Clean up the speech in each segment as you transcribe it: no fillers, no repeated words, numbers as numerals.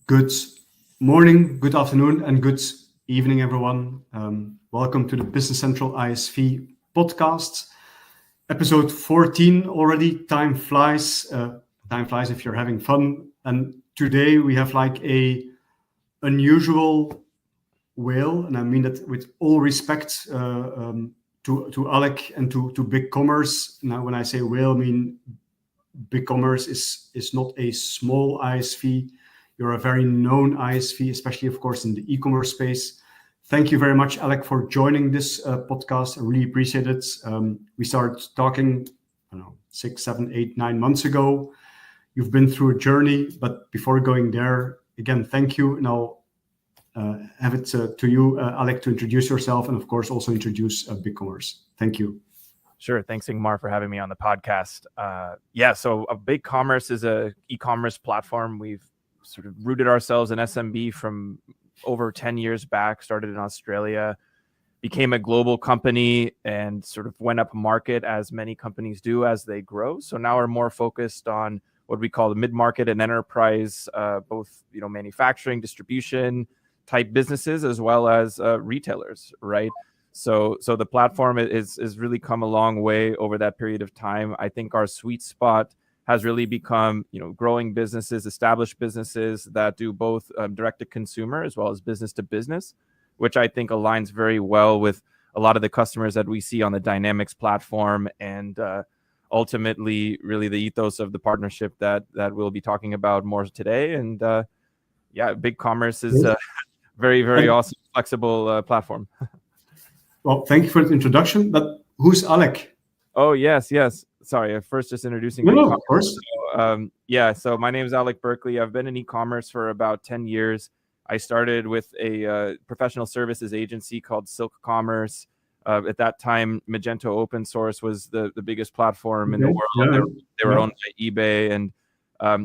Good morning, good afternoon, and good evening, everyone. Welcome to the Business Central ISV podcast, episode 14 already. Time flies. Time flies if you're having fun. And today we have like a unusual whale, and I mean that with all respect to Alec and to BigCommerce. Now, when I say whale, I mean BigCommerce is not a small ISV. You're a very known ISV, especially, of course, in the e-commerce space. Thank you very much, Alec, for joining this podcast. I really appreciate it. We started talking, 6, 7, 8, 9 months ago. You've been through a journey, but before going there, again, thank you. And I'll have it to you, Alec, to introduce yourself and, of course, also introduce BigCommerce. Thank you. Sure. Thanks, Ingmar, for having me on the podcast. So BigCommerce is a e-commerce platform. We've sort of rooted ourselves in SMB from over 10 years back, started in Australia, became a global company and sort of went up market as many companies do as they grow. So now we're more focused on what we call the mid-market and enterprise, both manufacturing, distribution type businesses, as well as retailers, right? So the platform is really come a long way over that period of time. I think our sweet spot has really become, growing businesses, established businesses that do both direct to consumer as well as business to business, which I think aligns very well with a lot of the customers that we see on the Dynamics platform, and ultimately really the ethos of the partnership that we'll be talking about more today. And BigCommerce is a very, very awesome, flexible platform. Well, thank you for the introduction, but who's Alec? Oh, yes. Sorry, first just introducing BigCommerce. Of course. So my name is Alec Berkeley. I've been in e-commerce for about 10 years. I started with a professional services agency called Silk Commerce. At that time, Magento Open Source was the biggest platform in the world. Yeah. They were owned by eBay, and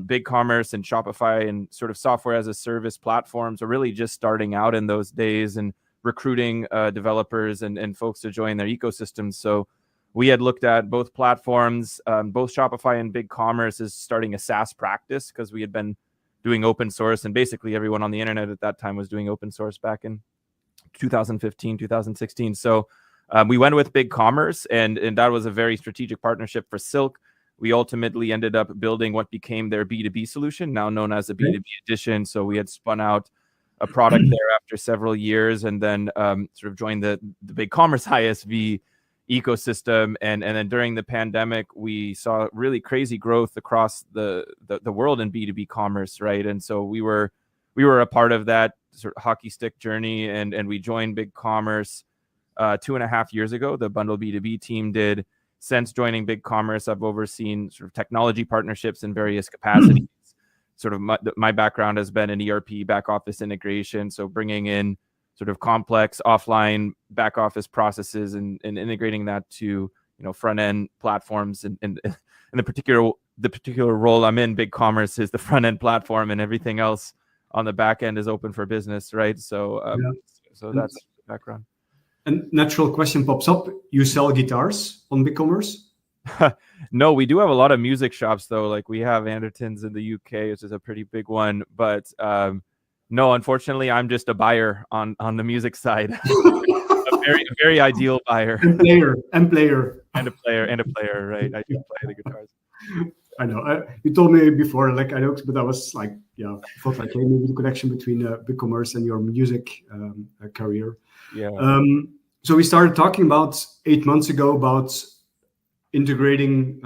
BigCommerce and Shopify and sort of software as a service platforms were really just starting out in those days and recruiting developers and folks to join their ecosystems. So we had looked at both platforms. Both Shopify and BigCommerce is starting a SaaS practice because we had been doing open source, and basically everyone on the internet at that time was doing open source back in 2015, 2016. So we went with BigCommerce, and that was a very strategic partnership for Silk. We ultimately ended up building what became their B2B solution, now known as the B2B edition. So we had spun out a product there after several years, and then sort of joined the BigCommerce ISV ecosystem. And then during the pandemic, we saw really crazy growth across the world in B2B commerce, right? And so we were a part of that sort of hockey stick journey, and we joined BigCommerce 2.5 years ago. The Bundle B2B team did. Since joining BigCommerce, I've overseen sort of technology partnerships in various capacities. Sort of my background has been in ERP back office integration, so bringing in sort of complex offline back office processes and integrating that to front end platforms. And the particular role I'm in, BigCommerce, is the front end platform, and everything else on the back end is open for business, right? So that's the background. And natural question pops up: you sell guitars on BigCommerce? No, we do have a lot of music shops though. Like we have Andertons in the UK, which is a pretty big one. But no, unfortunately, I'm just a buyer on the music side. a very ideal buyer. And player. And a player, right? I do play the guitars. I know. You told me before, like I know, but I was like, I thought like, hey, maybe the connection between BigCommerce and your music career. Yeah. So we started talking about 8 months ago about integrating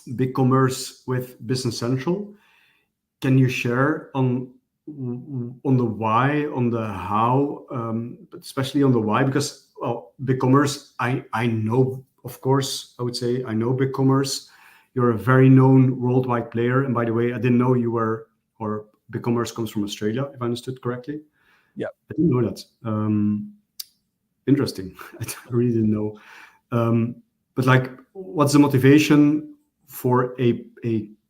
BigCommerce with Business Central. Can you share on the why, on the how, but especially on the why? Because BigCommerce, I know, of course, I would say I know BigCommerce. You're a very known worldwide player, and by the way, I didn't know you were, or BigCommerce comes from Australia, if I understood correctly. Yeah, I didn't know that. Interesting. I really didn't know. But like, what's the motivation for a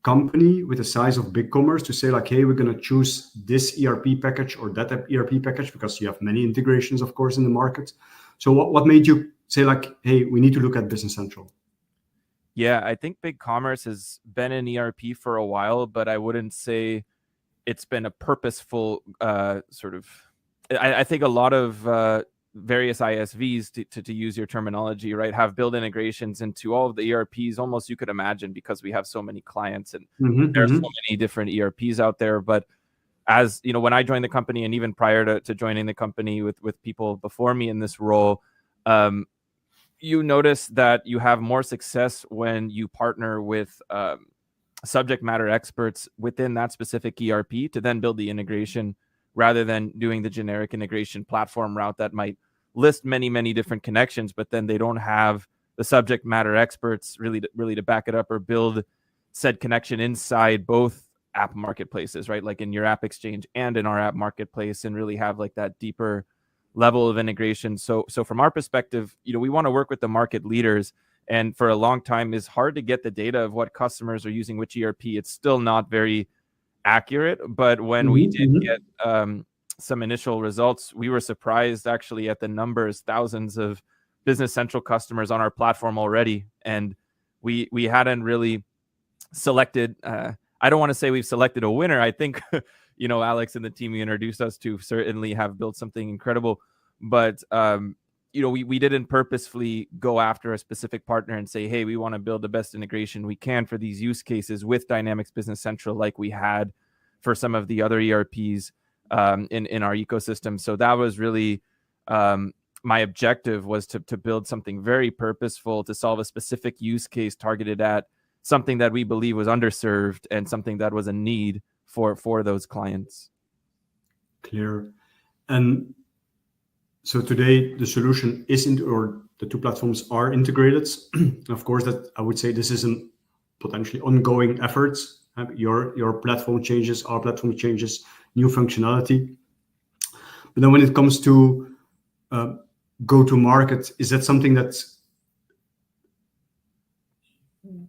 company with the size of BigCommerce to say like, hey, we're going to choose this ERP package or that ERP package, because you have many integrations, of course, in the market. So what made you say like, hey, we need to look at Business Central? Yeah, I think BigCommerce has been in ERP for a while, but I wouldn't say it's been a purposeful sort of, I think a lot of various ISVs, to use your terminology, right, have built integrations into all of the ERPs, almost you could imagine, because we have so many clients and there are so many different ERPs out there. But as you know, when I joined the company, and even prior to joining the company with people before me in this role, you notice that you have more success when you partner with subject matter experts within that specific ERP to then build the integration, rather than doing the generic integration platform route that might list many, many different connections, but then they don't have the subject matter experts really to back it up or build said connection inside both app marketplaces, right? Like in your app exchange and in our app marketplace, and really have like that deeper level of integration. So from our perspective, you know, we want to work with the market leaders. And for a long time, it's hard to get the data of what customers are using which ERP. It's still not very accurate, but when we did get some initial results, we were surprised actually at the numbers, thousands of Business Central customers on our platform already. And we hadn't really selected, I don't want to say we've selected a winner. I think, you know, Alex and the team you introduced us to certainly have built something incredible, but you know, we didn't purposefully go after a specific partner and say, hey, we want to build the best integration we can for these use cases with Dynamics Business Central, like we had for some of the other ERPs in our ecosystem. So that was really my objective, was to build something very purposeful to solve a specific use case targeted at something that we believe was underserved and something that was a need for those clients. Clear. And so today the solution or the two platforms are integrated. Of course, that I would say this is a potentially ongoing effort. Your platform changes, our platform changes, new functionality. But then when it comes to go to market, is that something that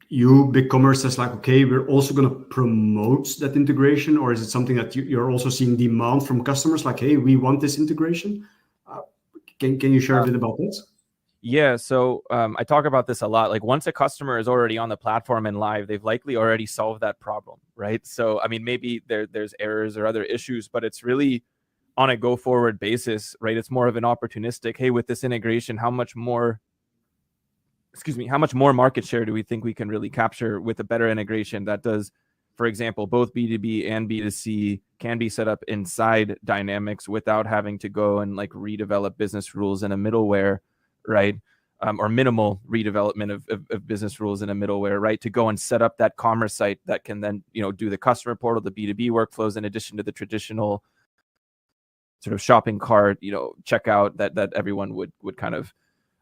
you, BigCommerce, is like, okay, we're also going to promote that integration? Or is it something that you're also seeing demand from customers, like, hey, we want this integration? Can you share a bit about this? Yeah, so I talk about this a lot. Like, once a customer is already on the platform and live, they've likely already solved that problem, right? So, I mean, maybe there's errors or other issues, but it's really on a go forward basis, right? It's more of an opportunistic, hey, with this integration, how much more market share do we think we can really capture with a better integration that does, for example, both B2B and B2C can be set up inside Dynamics without having to go and like redevelop business rules in a middleware, right? Or minimal redevelopment of business rules in a middleware, right? To go and set up that commerce site that can then, you know, do the customer portal, the B2B workflows, in addition to the traditional sort of shopping cart, you know, checkout that everyone would kind of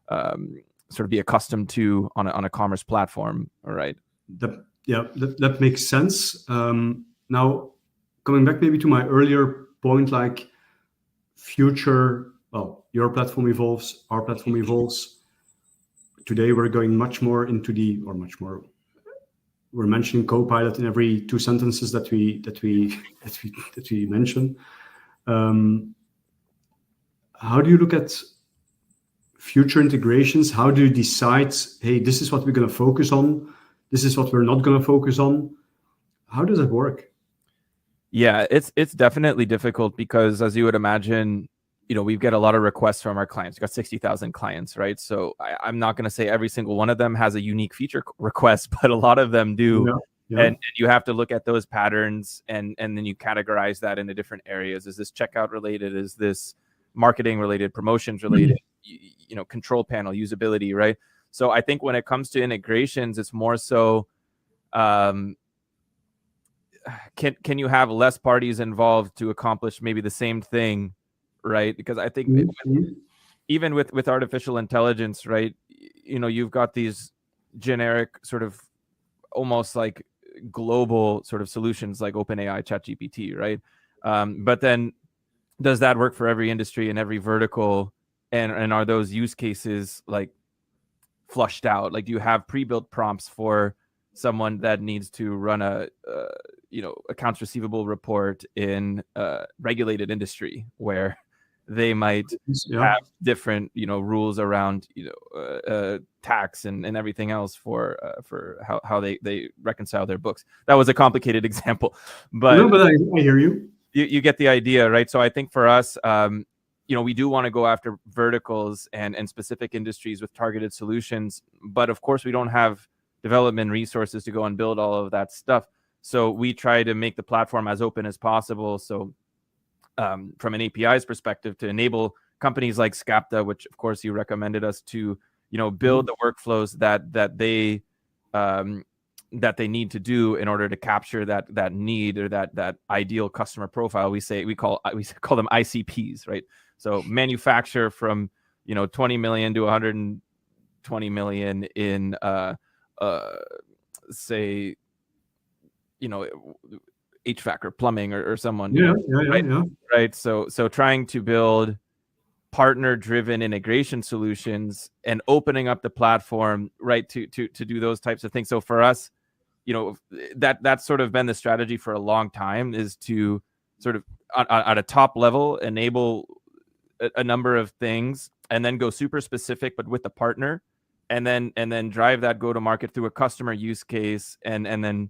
sort of be accustomed to on a commerce platform, all right? That makes sense. Now, coming back maybe to my earlier point, like future, well, your platform evolves, our platform evolves. Today, we're going much more into we're mentioning Copilot in every 2 sentences that we mention. How do you look at future integrations? How do you decide, hey, this is what we're going to focus on, this is what we're not going to focus on? How does it work? Yeah, it's definitely difficult because, as you would imagine, you know, we get a lot of requests from our clients. We've got 60,000 clients, right? So I'm not going to say every single one of them has a unique feature request, but a lot of them do. Yeah. And you have to look at those patterns and then you categorize that into different areas. Is this checkout related? Is this marketing related, promotions related, you know, control panel, usability, right? So I think when it comes to integrations, it's more so, can you have less parties involved to accomplish maybe the same thing, right? Because I think even with artificial intelligence, right, you know, you've got these generic sort of almost like global sort of solutions like OpenAI, ChatGPT, right? But then does that work for every industry and every vertical? And are those use cases like flushed out? Like, do you have pre-built prompts for someone that needs to run a you know, accounts receivable report in a regulated industry where they might have different, rules around, tax and everything else for how they reconcile their books. That was a complicated example, but no, but I hear you. You get the idea, right? So I think for us, we do want to go after verticals and specific industries with targeted solutions, but of course we don't have development resources to go and build all of that stuff. So we try to make the platform as open as possible. So from an API's perspective, to enable companies like Scapta, which of course you recommended us to, build the workflows that they need to do in order to capture that need or that ideal customer profile. We call them ICPs, right? So manufacture from 20 million to 120 million in say HVAC or plumbing or someone. Right. So trying to build partner-driven integration solutions and opening up the platform, right, to do those types of things. So for us, that's sort of been the strategy for a long time, is to sort of at a top level enable a number of things and then go super specific, but with the partner, and then drive that go-to-market through a customer use case, and then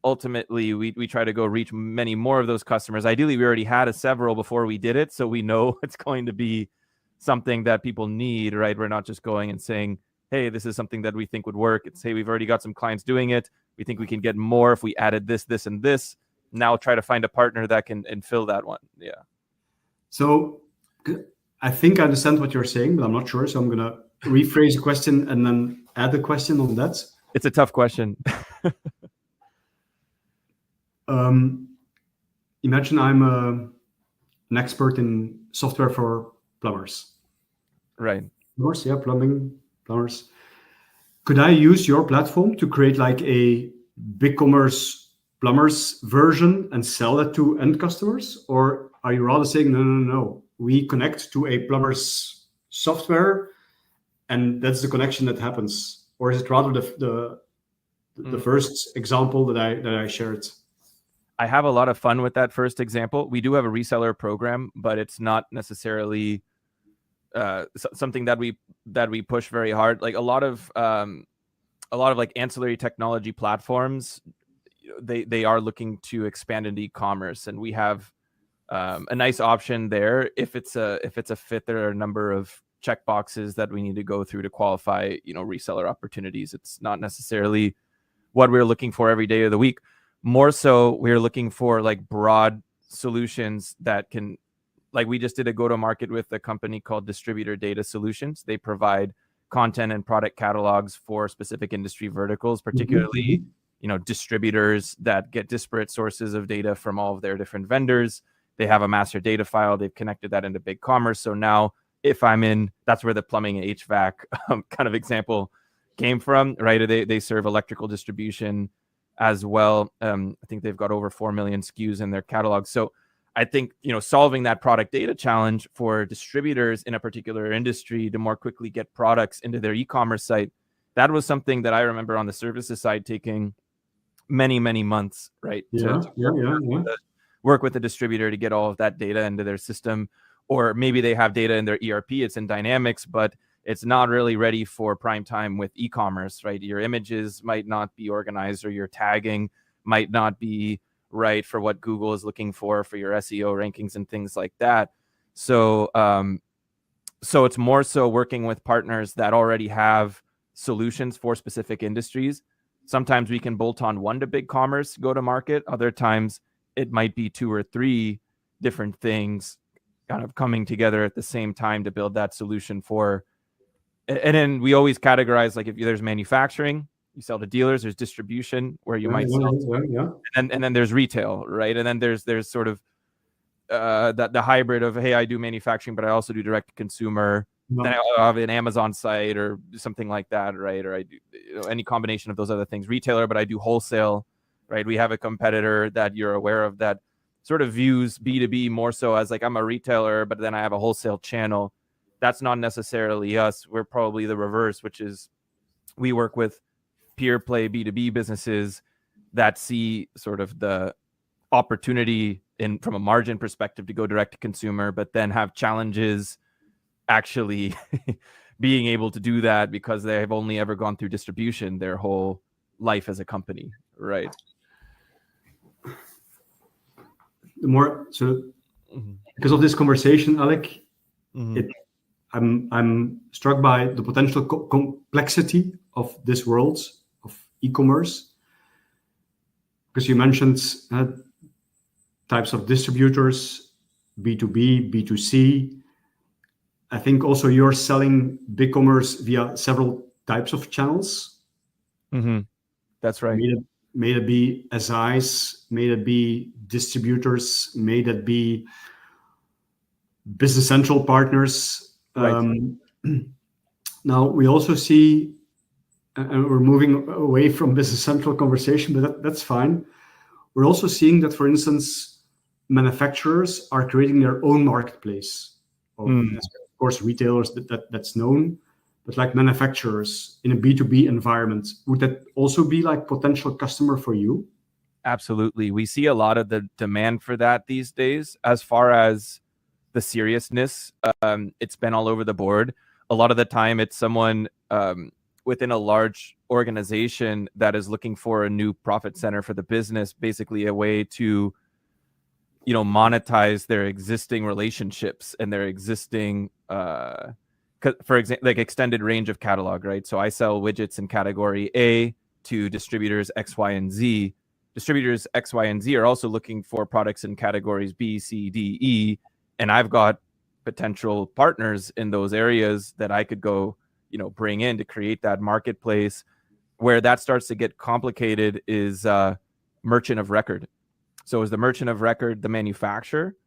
ultimately we try to go reach many more of those customers. Ideally, we already had several before we did it, so we know it's going to be something that people need, right? We're not just going and saying, hey, this is something that we think would work. It's, hey, we've already got some clients doing it. We think we can get more if we added this, this, and this. Now try to find a partner that can fill that one. Yeah. So I think I understand what you're saying, but I'm not sure. So I'm going to rephrase the question and then add a question on that. It's a tough question. Imagine I'm an expert in software for plumbers. Right. Plumbers, yeah, plumbers. Could I use your platform to create like a BigCommerce plumbers version and sell that to end customers? Or are you rather saying, no, we connect to a plumber's software and that's the connection that happens? Or is it rather the first example that I shared? I have a lot of fun with that first example. We do have a reseller program, but it's not necessarily something that we push very hard. Like a lot of like ancillary technology platforms, they are looking to expand into e-commerce, and we have a nice option there. If it's a fit, there are a number of checkboxes that we need to go through to qualify, reseller opportunities. It's not necessarily what we're looking for every day of the week. More so, we're looking for like broad solutions that can, like we just did a go-to-market with a company called Distributor Data Solutions. They provide content and product catalogs for specific industry verticals, particularly, distributors that get disparate sources of data from all of their different vendors. They have a master data file. They've connected that into BigCommerce. So now if I'm in, that's where the plumbing and HVAC kind of example came from, right? They serve electrical distribution as well. I think they've got over 4 million SKUs in their catalog. So I think, solving that product data challenge for distributors in a particular industry to more quickly get products into their e-commerce site, that was something that I remember on the services side taking many, many months, right? Work with the distributor to get all of that data into their system. Or maybe they have data in their ERP, it's in Dynamics, but it's not really ready for prime time with e-commerce, right? Your images might not be organized, or your tagging might not be right for what Google is looking for your SEO rankings and things like that. So it's more so working with partners that already have solutions for specific industries. Sometimes we can bolt on one to BigCommerce, go to market. Other times it might be 2 or 3 different things kind of coming together at the same time to build that solution for. And then we always categorize, like if there's manufacturing, you sell to dealers, there's distribution where you might sell to, and then there's retail, right? And then there's sort of the hybrid of, hey, I do manufacturing, but I also do direct to consumer. Then I have an Amazon site or something like that, right? Or I do any combination of those other things. Retailer, but I do wholesale, right? We have a competitor that you're aware of that sort of views B2B more so as like, I'm a retailer, but then I have a wholesale channel. That's not necessarily us. We're probably the reverse, which is we work with peer play B2B businesses that see sort of the opportunity from a margin perspective to go direct to consumer, but then have challenges actually being able to do that because they have only ever gone through distribution their whole life as a company, right? Because of this conversation, Alec, I'm struck by the potential complexity of this world of e-commerce. Because you mentioned types of distributors, B2B, B2C. I think also you're selling BigCommerce via several types of channels. That's right. May it be SIs, may it be distributors, may that be Business Central partners. Right. Now we also see, and we're moving away from Business Central conversation, but that's fine. We're also seeing that, for instance, manufacturers are creating their own marketplace. Of course, retailers that's known, but like manufacturers in a B2B environment, would that also be like potential customer for you? Absolutely. We see a lot of the demand for that these days. As far as the seriousness, it's been all over the board. A lot of the time it's someone within a large organization that is looking for a new profit center for the business, basically a way to, monetize their existing relationships and their existing, for example, like extended range of catalog, right? So I sell widgets in category A to distributors X, Y, and Z. Distributors X, Y, and Z are also looking for products in categories B, C, D, E, and I've got potential partners in those areas that I could go, bring in to create that marketplace. Where that starts to get complicated is merchant of record. So is the merchant of record the manufacturer?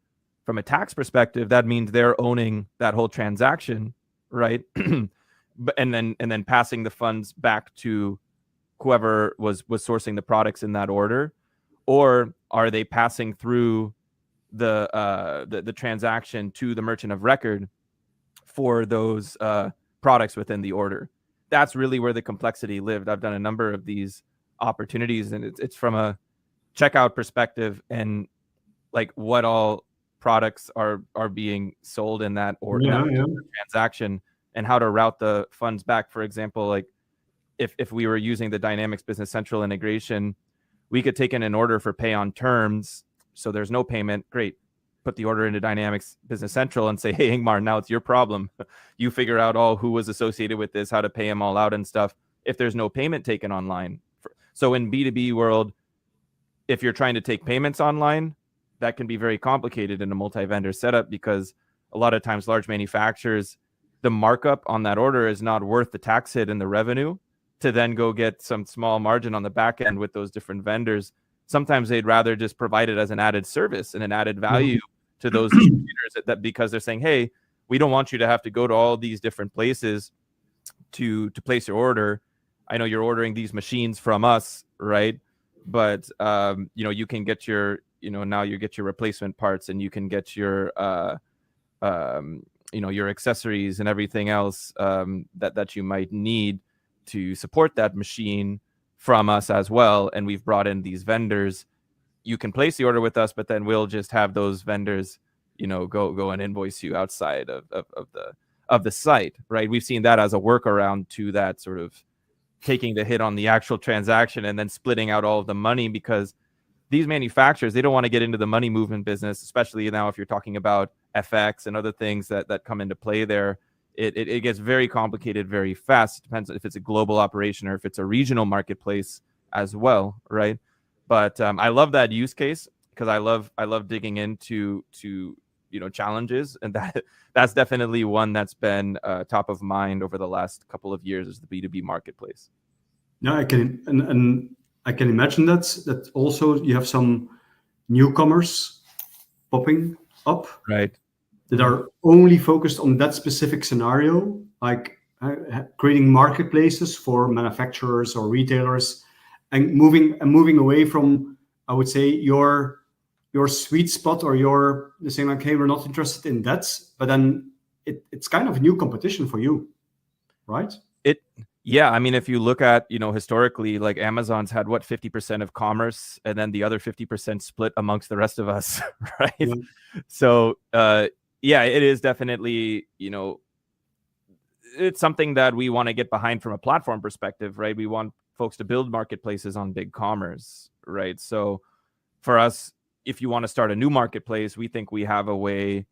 From a tax perspective, that means they're owning that whole transaction, right? and then passing the funds back to whoever was sourcing the products in that order, or are they passing through the transaction to the merchant of record for those products within the order? That's really where the complexity lived. I've done a number of these opportunities, and it's from a checkout perspective and like what all products are being sold in that order, transaction, and how to route the funds back. For example, like if we were using the Dynamics Business Central integration, we could take in an order for pay on terms. So there's no payment. Great. Put the order into Dynamics Business Central and say, hey, Ingmar, now it's your problem. You figure out all who was associated with this, how to pay them all out and stuff. If there's no payment taken online. So in B2B world, if you're trying to take payments online, that can be very complicated in a multi-vendor setup, because a lot of times large manufacturers, the markup on that order is not worth the tax hit and the revenue to then go get some small margin on the back end with those different vendors. Sometimes they'd rather just provide it as an added service and an added value to those distributors that because they're saying, hey, we don't want you to have to go to all these different places to place your order. I know you're ordering these machines from us, right? But you can get your, now you get your replacement parts, and you can get your your accessories and everything else that you might need to support that machine from us as well. And we've brought in these vendors. You can place the order with us, but then we'll just have those vendors, go and invoice you outside of the site, right? We've seen that as a workaround to that sort of taking the hit on the actual transaction and then splitting out all of the money, because these manufacturers, they don't want to get into the money movement business, especially now if you're talking about FX and other things that come into play there. It gets very complicated very fast. It depends if it's a global operation or if it's a regional marketplace as well, right? But I love that use case because I love digging into challenges, and that's definitely one that's been top of mind over the last couple of years, is the B2B marketplace. Yeah, I can imagine that also you have some newcomers popping up, right, that are only focused on that specific scenario, like creating marketplaces for manufacturers or retailers, and moving away from, I would say, your sweet spot, or you're saying like, hey, we're not interested in that, but then it's kind of a new competition for you, right? Yeah, I mean, if you look at, historically, like Amazon's had what, 50% of commerce, and then the other 50% split amongst the rest of us, right? Yeah. So, yeah, it is definitely, it's something that we want to get behind from a platform perspective, right? We want folks to build marketplaces on BigCommerce, right? So for us, if you want to start a new marketplace, we think we have a way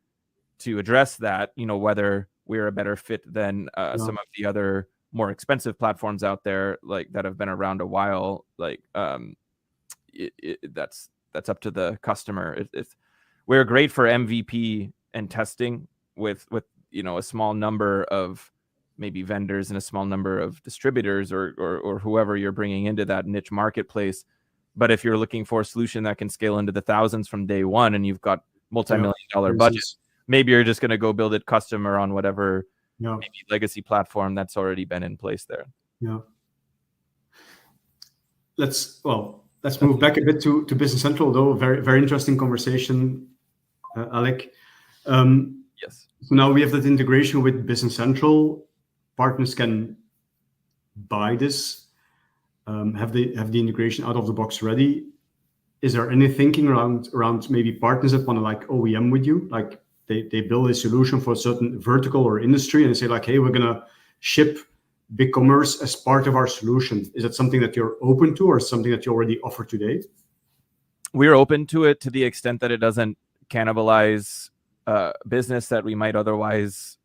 to address that, whether we're a better fit than some of the other more expensive platforms out there, like that have been around a while. Like that's up to the customer. We're great for MVP and testing with a small number of maybe vendors and a small number of distributors or whoever you're bringing into that niche marketplace. But if you're looking for a solution that can scale into the thousands from day one, and you've got multi-million-dollar budgets, maybe you're just going to go build it custom or on whatever maybe legacy platform that's already been in place there. Yeah. Let's move back a bit to Business Central, though. Very, very interesting conversation, Alec. Yes. So now we have that integration with Business Central. Partners can buy this, have the integration out of the box ready. Is there any thinking around maybe partners that want to like OEM with you? Like they build a solution for a certain vertical or industry and they say like, hey, we're going to ship BigCommerce as part of our solution. Is that something that you're open to or something that you already offer today? We're open to it to the extent that it doesn't cannibalize business that we might otherwise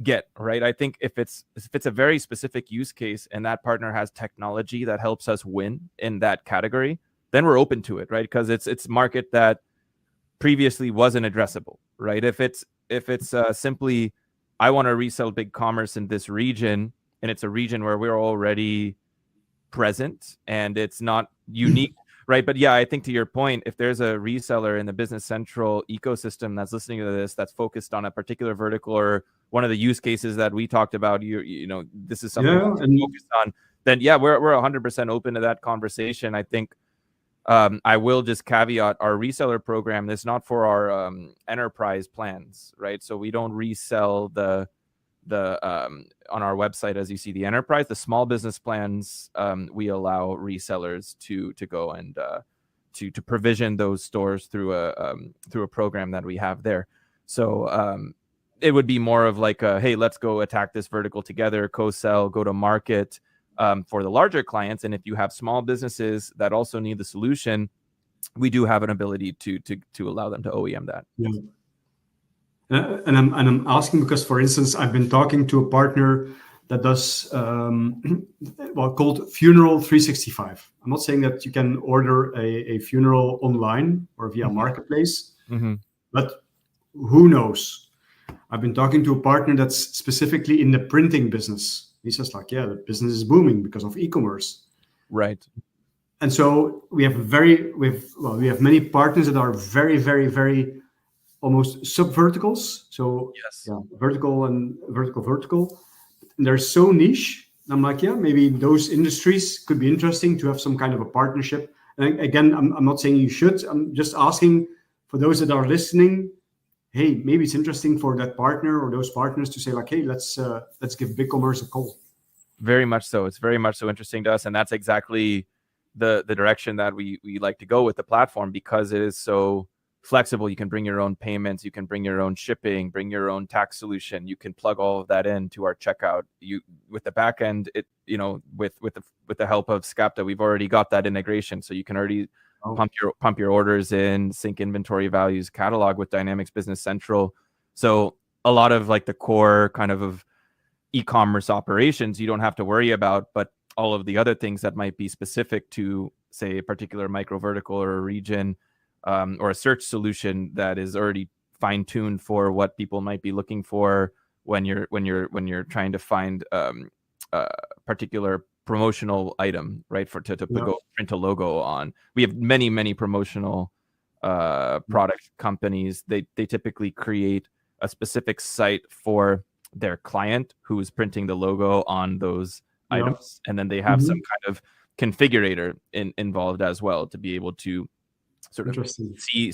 get, right? I think if it's a very specific use case and that partner has technology that helps us win in that category, then we're open to it, right? Because it's market that previously wasn't addressable, right? If it's simply, I want to resell BigCommerce in this region, and it's a region where we're already present and it's not unique, right? But yeah, I think to your point, if there's a reseller in the Business Central ecosystem that's listening to this, that's focused on a particular vertical or one of the use cases that we talked about, this is something to focus on, then yeah, we're 100% open to that conversation. I think I will just caveat our reseller program is not for our enterprise plans, right? So we don't resell the on our website, as you see, the enterprise, the small business plans, we allow resellers to go and to provision those stores through a program that we have there. So it would be more of like hey, let's go attack this vertical together, co-sell, go to market for the larger clients. And if you have small businesses that also need the solution, we do have an ability to allow them to OEM that. Yeah. And I'm asking because, for instance, I've been talking to a partner that does called Funeral 365. I'm not saying that you can order a funeral online or via marketplace, but who knows? I've been talking to a partner that's specifically in the printing business. He says like, yeah, the business is booming because of e-commerce. Right. And so we have many partners that are very, very, very almost sub-verticals. So yes, vertical and vertical. And they're so niche. I'm like, yeah, maybe those industries could be interesting to have some kind of a partnership. And again, I'm not saying you should. I'm just asking for those that are listening, hey, maybe it's interesting for that partner or those partners to say like, hey, let's give BigCommerce a call. Very much so. It's very much so interesting to us. And that's exactly the direction that we like to go with the platform, because it is so flexible. You can bring your own payments, you can bring your own shipping, bring your own tax solution. You can plug all of that into our checkout. You with the back end, with the help of Scapta, we've already got that integration. So you can already pump your orders in, sync inventory values, catalog with Dynamics Business Central. So a lot of like the core kind of e-commerce operations you don't have to worry about, but all of the other things that might be specific to, say, a particular micro vertical or a region, or a search solution that is already fine-tuned for what people might be looking for when you're trying to find a particular promotional item, right? To go print a logo on. We have many promotional product companies. They typically create a specific site for their client who is printing the logo on those items, and then they have some kind of configurator involved as well to be able to sort of see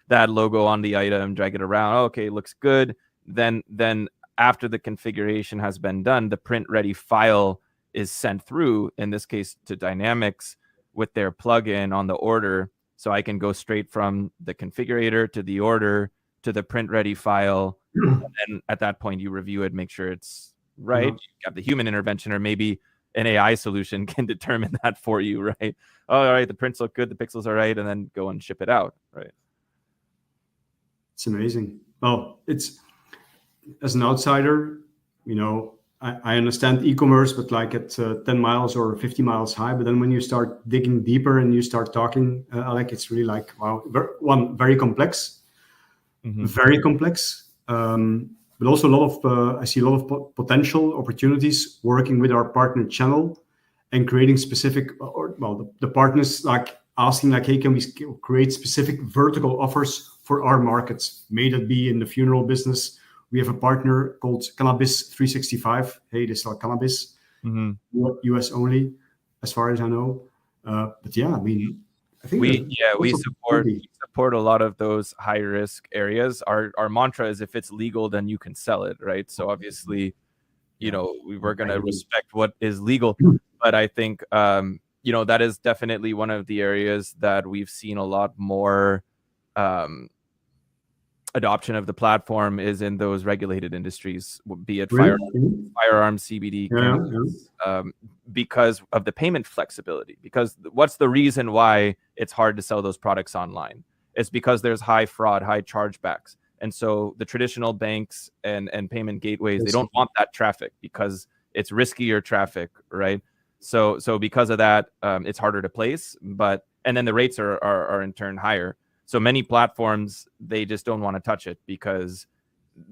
that logo on the item, drag it around. Okay, looks good. Then after the configuration has been done, the print ready file is sent through, in this case to Dynamics, with their plugin on the order. So I can go straight from the configurator to the order to the print ready file. And at that point, you review it, make sure it's right. You have the human intervention, or maybe an AI solution can determine that for you, right? Oh, all right, the prints look good, the pixels are right, and then go and ship it out, right? It's amazing. Well, it's, as an outsider, I understand e-commerce, but like at 10 miles or 50 miles high. But then when you start digging deeper and you start talking, Alec, it's really like, wow, very complex, very complex. But also I see a lot of potential opportunities working with our partner channel and creating specific, the partners like asking like, hey, can we create specific vertical offers for our markets? May that be in the funeral business. We have a partner called Cannabis 365. Hey, they sell cannabis, US only, as far as I know. But yeah, I mean, I think we support a lot of those high risk areas. Our mantra is, if it's legal, then you can sell it, right? So obviously, we're going to respect what is legal. But I think, that is definitely one of the areas that we've seen a lot more adoption of the platform is in those regulated industries, be it firearms, CBD, cannabis, because of the payment flexibility. Because what's the reason why it's hard to sell those products online? It's because there's high fraud, high chargebacks. And so the traditional banks and payment gateways, they don't want that traffic because it's riskier traffic, right? So because of that, it's harder to place, and then the rates are in turn higher. So many platforms, they just don't want to touch it because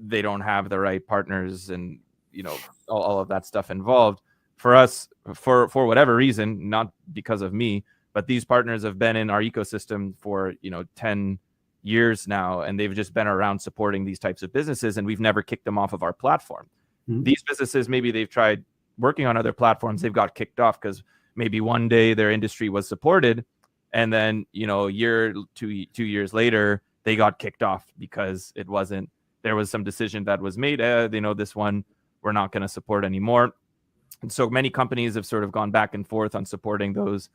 they don't have the right partners and, all of that stuff involved. For us, for whatever reason, not because of me, but these partners have been in our ecosystem for, 10 years now, and they've just been around supporting these types of businesses, and we've never kicked them off of our platform. These businesses, maybe they've tried working on other platforms, they've got kicked off because maybe one day their industry was supported, and then, a year, 2 years later, they got kicked off because there was some decision that was made. This one we're not going to support anymore. And so many companies have sort of gone back and forth on supporting those,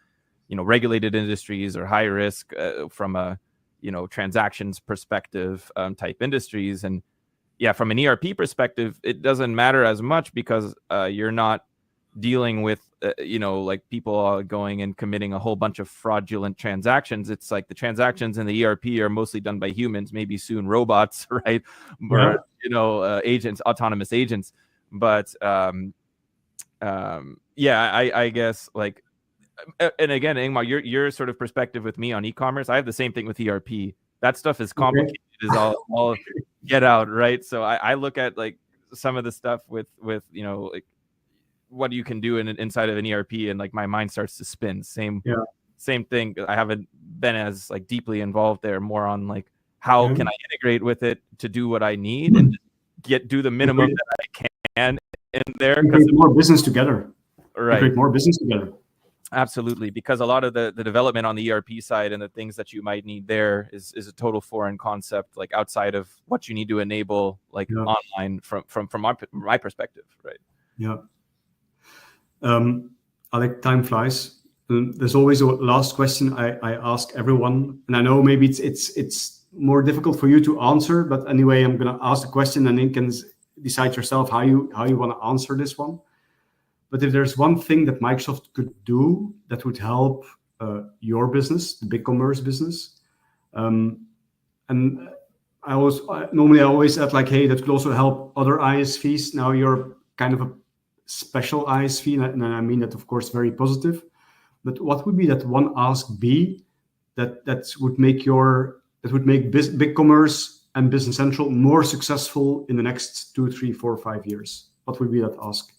regulated industries or high risk from a, transactions perspective type industries. And yeah, from an ERP perspective, it doesn't matter as much because you're not dealing with like people going and committing a whole bunch of fraudulent transactions. It's like the transactions in the ERP are mostly done by humans, maybe soon robots, right? Or agents, autonomous agents. But I guess like, and again, Ingmar, your sort of perspective with me on e-commerce, I have the same thing with ERP. That stuff is complicated as all get out, right? So I look at like some of the stuff with like what you can do inside of an ERP, and like my mind starts to spin. Same thing. I haven't been as like deeply involved there, more on like how can I integrate with it to do what I need and do the minimum that I can in there. Create more business together. Right. Create more business together. Absolutely, because a lot of the development on the ERP side and the things that you might need there is a total foreign concept, like outside of what you need to enable, like online from my perspective, right? Yeah. Alec, time flies. There's always a last question I ask everyone, and I know maybe it's more difficult for you to answer, but anyway, I'm gonna ask the question, and you can decide yourself how you want to answer this one. But if there's one thing that Microsoft could do that would help your business, the BigCommerce business, and I always add like, hey, that could also help other ISVs. Now you're kind of a special ISV, and I mean that, of course, very positive. But what would be that one ask B that would make BigCommerce and Business Central more successful in the next 2, 3, 4, 5 years? What would be that ask?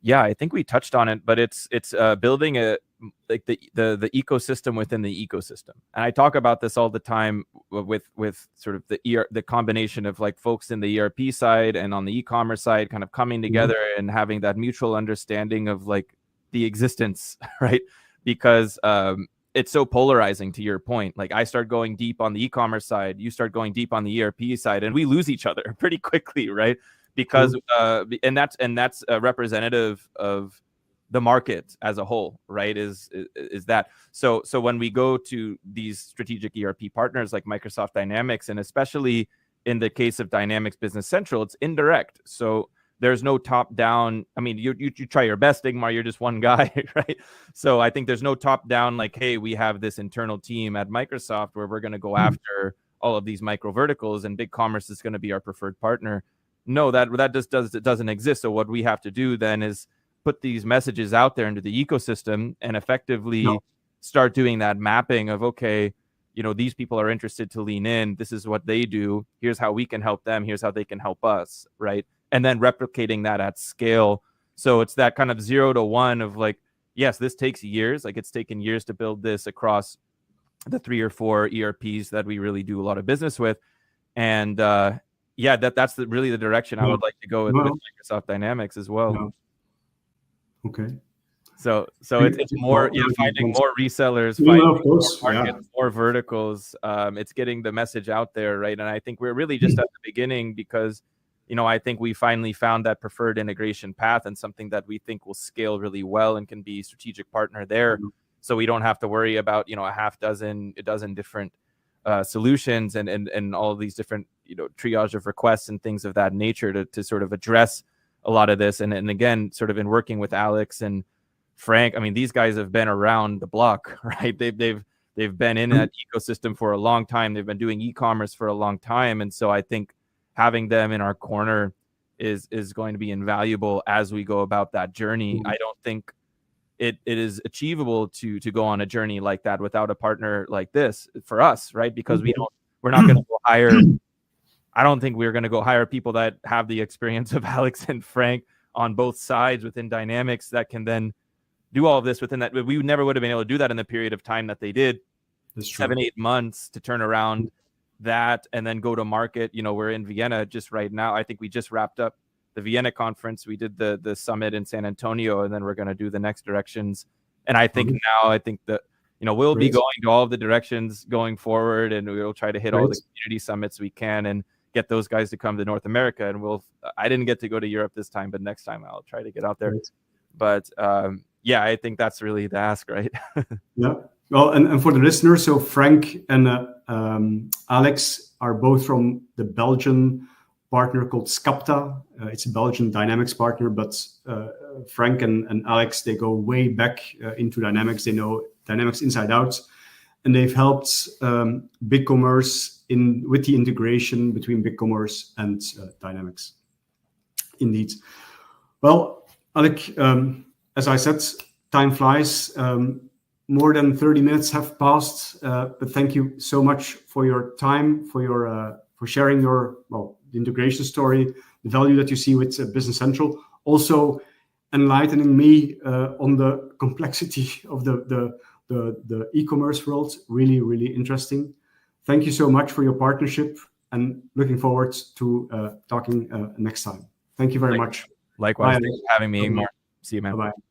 Yeah, I think we touched on it, but it's building the ecosystem within the ecosystem. And I talk about this all the time with sort of the combination of like folks in the ERP side and on the e-commerce side kind of coming together and having that mutual understanding of like the existence, right? Because it's so polarizing, to your point. Like I start going deep on the e-commerce side, you start going deep on the ERP side, and we lose each other pretty quickly, right? because and that's representative of the market as a whole, right? Is that so when we go to these strategic ERP partners like Microsoft Dynamics, and especially in the case of Dynamics Business Central, it's indirect. So there's no top down. I mean, you try your best, Ingmar, you're just one guy, right? So I think there's no top down like, hey, we have this internal team at Microsoft where we're going to go after all of these micro verticals and BigCommerce is going to be our preferred partner. No, that just doesn't exist. So what we have to do then is put these messages out there into the ecosystem and effectively start doing that mapping of, okay, you know, these people are interested to lean in. This is what they do. Here's how we can help them. Here's how they can help us, right? And then replicating that at scale. So it's that kind of 0 to 1 of like, yes, this takes years. Like it's taken years to build this across the 3 or 4 ERPs that we really do a lot of business with. And that's really the direction I would like to go with Microsoft Dynamics as well. Yeah. Okay. So it's more finding more resellers, finding more markets, more verticals. It's getting the message out there, right? And I think we're really just at the beginning because, you know, I think we finally found that preferred integration path and something that we think will scale really well and can be a strategic partner there. So we don't have to worry about, you know, a dozen different solutions and all of these different, you know, triage of requests and things of that nature to sort of address a lot of this. And again, sort of in working with Alex and Frank, I mean, these guys have been around the block, right? They've been in that ecosystem for a long time. They've been doing e-commerce for a long time. And so I think having them in our corner is going to be invaluable as we go about that journey. I don't think it is achievable to go on a journey like that without a partner like this for us, right? Because we're not going to go hire. I don't think we're going to go hire people that have the experience of Alex and Frank on both sides within Dynamics that can then do all of this within that. We never would have been able to do that in the period of time that they did. 7-8 months to turn around that and then go to market. You know, we're in Vienna just right now. I think we just wrapped up the Vienna conference. We did the summit in San Antonio, and then we're going to do the next directions. And I think that, you know, we'll be going to all of the directions going forward, and we'll try to hit all the community summits we can and get those guys to come to North America. And I didn't get to go to Europe this time, but next time I'll try to get out there. But I think that's really the ask, right? Yeah. Well, and for the listeners, so Frank and Alex are both from the Belgian partner called Scapta. It's a Belgian Dynamics partner, but Frank and Alex, they go way back into Dynamics. They know Dynamics inside out, and they've helped BigCommerce with the integration between BigCommerce and Dynamics. Indeed. Well, Alec, as I said, time flies. More than 30 minutes have passed, but thank you so much for your time, for sharing your the integration story, the value that you see with Business Central, also enlightening me on the complexity of the e-commerce world. Really, really interesting. Thank you so much for your partnership, and looking forward to talking next time. Thank you very much. Likewise. Thanks for having me, Ingmar. See you, man. Bye-bye.